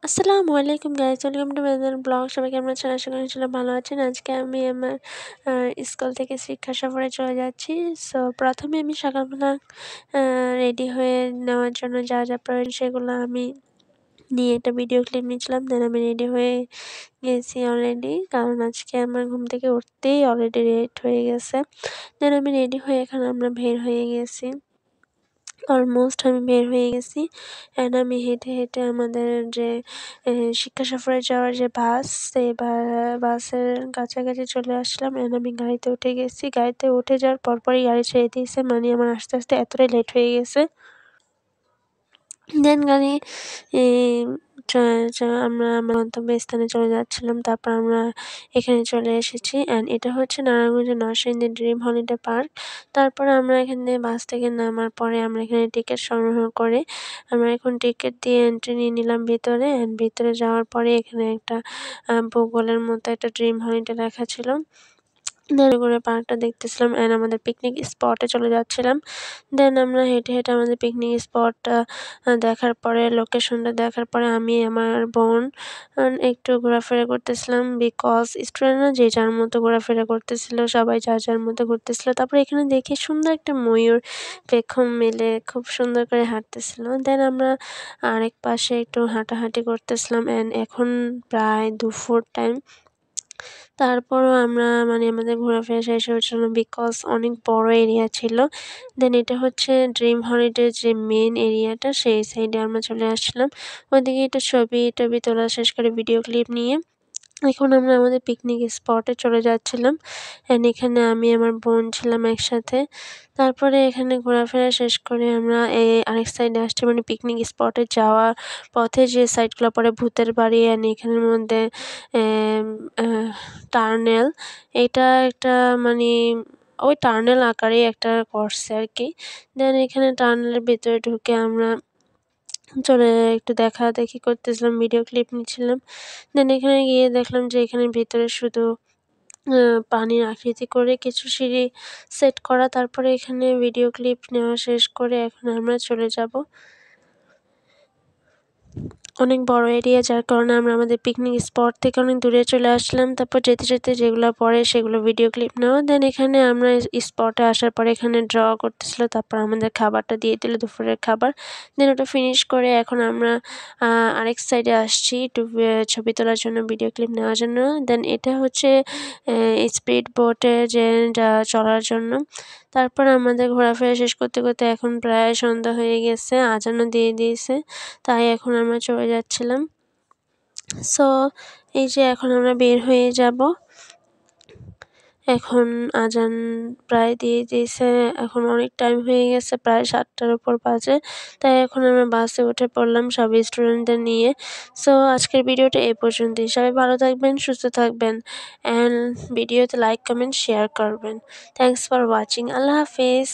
আসসালামু আলাইকুম guys, welcome to my blog. সবাই কেমন আছেন? আশা করি ইনশাল্লাহ ভালো আছেন। আজকে আমি আমার স্কুল থেকে শিক্ষা সফরে চলে যাচ্ছি। সো প্রথমে আমি সকালবেলা রেডি হয়ে নেওয়ার জন্য যা যা প্রয়োজন সেগুলো আমি নিয়ে একটা ভিডিও ক্লিপ নিয়েছিলাম। দেন আমি রেডি হয়ে গেছি অলরেডি, কারণ আজকে আমার ঘুম থেকে উঠতেই অলরেডি লেট হয়ে গেছে। দেন আমি রেডি হয়ে এখানে আমরা বের হয়ে গেছি। অলমোস্ট আমি বের হয়ে গেছি। অ্যান্ড আমি হেঁটে হেঁটে আমাদের যে শিক্ষা সফরে যাওয়ার যে বাস, সেই বাসের কাছাকাছি চলে আসলাম। অ্যান্ড আমি গাড়িতে উঠে গেছি। গাড়িতে উঠে যাওয়ার পরপরই গাড়ি ছেড়ে দিয়েছে, মানে আমার আস্তে আস্তে এতটাই লেট হয়ে গেছে। দেন গাড়ি এ আমরা আমার গন্তব্যস্থানে চলে যাচ্ছিলাম। তারপর আমরা এখানে চলে এসেছি। অ্যান্ড এটা হচ্ছে নারায়ণগঞ্জের নরসিংদী ড্রিম হলিডে পার্ক। তারপর আমরা এখান থেকে বাস থেকে নামার পরে আমরা এখানে টিকিট সংগ্রহ করে আমরা এখন টিকিট দিয়ে এন্ট্রি নিয়ে নিলাম ভিতরে। অ্যান্ড ভিতরে যাওয়ার পরে এখানে একটা ভূগোলের মতো একটা ড্রিম হলিডে লেখা ছিল। দেন করে পার্কটা দেখতেছিলাম অ্যান্ড আমাদের পিকনিক স্পটে চলে যাচ্ছিলাম। দেন আমরা হেঁটে হেঁটে আমাদের পিকনিক স্পটটা দেখার পরে, লোকেশনটা দেখার পরে আমি আমার বোন একটু ঘোরাফেরা করতেছিলাম। বিকজ স্টুডেন্টরা যে যার মতো ঘোরাফেরা করতেছিল, সবাই যার যার মতো ঘুরতেছিল। তারপরে এখানে দেখি সুন্দর একটা ময়ূর পেখম মেলে খুব সুন্দর করে হাঁটতেছিল। দেন আমরা আরেক পাশে একটু হাঁটাহাঁটি করতেছিলাম। অ্যান্ড এখন প্রায় দুপুর টাইম। তারপরও আমরা আমাদের ঘোরাফেরা শেষ হচ্ছিল না, বিকজ অনেক বড় এরিয়া ছিল। দেন এটা হচ্ছে ড্রিম হলিডের যে মেন এরিয়াটা, সেই সাইডে আমরা চলে আসলাম। ওইদিকে একটু ছবি-টবি তোলা শেষ করে ভিডিও ক্লিপ নিয়ে এখন আমরা আমাদের পিকনিক স্পটে চলে যাচ্ছিলাম। অ্যান্ড এখানে আমি আমার বোন ছিলাম একসাথে। তারপরে এখানে ঘোরাফেরা শেষ করে আমরা আরেক সাইডে আসছি, মানে পিকনিক স্পটে যাওয়ার পথে যে সাইডগুলো পড়ে ভূতের বাড়ি। অ্যান্ড এখানের মধ্যে টার্নেল, এটা একটা মানে ওই টার্নেল আকারেই একটা করছে আর কি। দেন এখানে টার্নেলের ভেতরে ঢুকে আমরা একটু দেখাদেখি করতেছিলাম, ভিডিও ক্লিপ নিচ্ছিলাম। দেন এখানে গিয়ে দেখলাম যে এখানের ভিতরে শুধু পানির আকৃতি করে কিছু সিঁড়ি সেট করা। তারপরে এখানে ভিডিও ক্লিপ নেওয়া শেষ করে এখন আমরা চলে যাব। অনেক বড় এরিয়া, যার কারণে আমরা আমাদের পিকনিক স্পট থেকে অনেক দূরে চলে আসলাম। তারপর যেতে যেতে যেগুলো পড়ে সেগুলো ভিডিও ক্লিপ নেওয়া। দেন এখানে আমরা স্পটে আসার পরে এখানে ড্র করতেছিল। তারপর আমাদের খাবারটা দিয়ে দিল, দুপুরের খাবার। দেন ওটা ফিনিশ করে এখন আমরা আরেক সাইডে আসছি একটু ছবি তোলার জন্য, ভিডিও ক্লিপ নেওয়ার জন্য। দেন এটা হচ্ছে স্পিড বোটে যে চলার জন্য। তারপর আমাদের ঘোরাফেরা শেষ করতে করতে এখন প্রায় সন্ধ্যা হয়ে গেছে, আজানও দিয়ে দিয়েছে। তাই এখন আমরা চলে যাচ্ছিলাম। সো এই যে এখন আমরা বের হয়ে যাব। এখন আজান প্রায় দিয়ে দিয়েছে, এখন অনেক টাইম হয়ে গেছে, প্রায় 7টার উপর বাজে। তাই এখন আমরা বাসে উঠে পড়লাম সব স্টুডেন্টদের নিয়ে। সো আজকের ভিডিওটা এই পর্যন্তই। সবাই ভালো থাকবেন, সুস্থ থাকবেন, অ্যান্ড ভিডিওতে লাইক, কমেন্ট, শেয়ার করবেন। Thanks for watching. আল্লাহ হাফেজ।